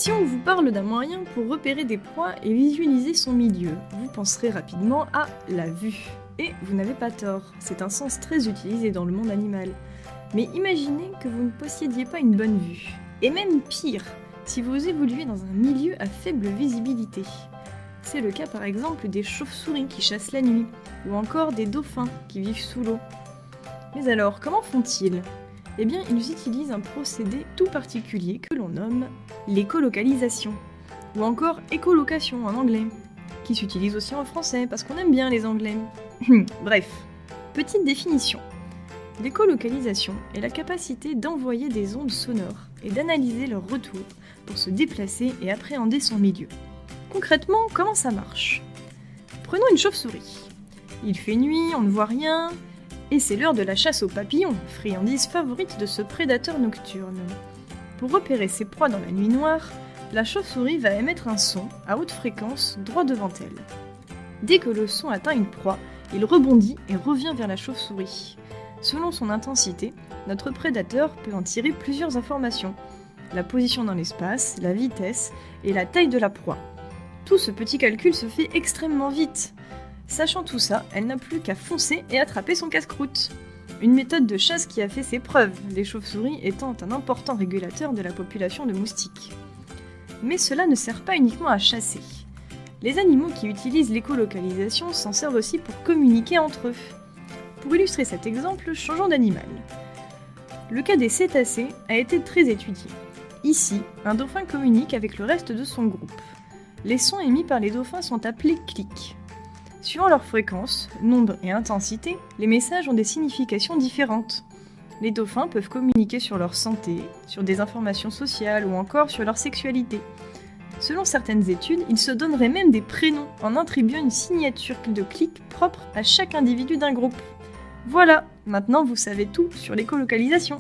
Si on vous parle d'un moyen pour repérer des proies et visualiser son milieu, vous penserez rapidement à la vue. Et vous n'avez pas tort, c'est un sens très utilisé dans le monde animal. Mais imaginez que vous ne possédiez pas une bonne vue. Et même pire, si vous évoluez dans un milieu à faible visibilité. C'est le cas par exemple des chauves-souris qui chassent la nuit, ou encore des dauphins qui vivent sous l'eau. Mais alors, comment font-ils ? Eh bien, ils utilisent un procédé tout particulier que l'on nomme l'écolocalisation, ou encore écolocation en anglais, qui s'utilise aussi en français parce qu'on aime bien les anglais. Bref, petite définition. L'écolocalisation est la capacité d'envoyer des ondes sonores et d'analyser leur retour pour se déplacer et appréhender son milieu. Concrètement, comment ça marche ? Prenons une chauve-souris. Il fait nuit, on ne voit rien, et c'est l'heure de la chasse aux papillons, friandise favorite de ce prédateur nocturne. Pour repérer ses proies dans la nuit noire, la chauve-souris va émettre un son à haute fréquence droit devant elle. Dès que le son atteint une proie, il rebondit et revient vers la chauve-souris. Selon son intensité, notre prédateur peut en tirer plusieurs informations. La position dans l'espace, la vitesse et la taille de la proie. Tout ce petit calcul se fait extrêmement vite. Sachant tout ça, elle n'a plus qu'à foncer et attraper son casse-croûte. Une méthode de chasse qui a fait ses preuves, les chauves-souris étant un important régulateur de la population de moustiques. Mais cela ne sert pas uniquement à chasser. Les animaux qui utilisent l'écolocalisation s'en servent aussi pour communiquer entre eux. Pour illustrer cet exemple, changeons d'animal. Le cas des cétacés a été très étudié. Ici, un dauphin communique avec le reste de son groupe. Les sons émis par les dauphins sont appelés clics. Suivant leur fréquence, nombre et intensité, les messages ont des significations différentes. Les dauphins peuvent communiquer sur leur santé, sur des informations sociales ou encore sur leur sexualité. Selon certaines études, ils se donneraient même des prénoms en attribuant une signature de clic propre à chaque individu d'un groupe. Voilà, maintenant vous savez tout sur l'écolocalisation.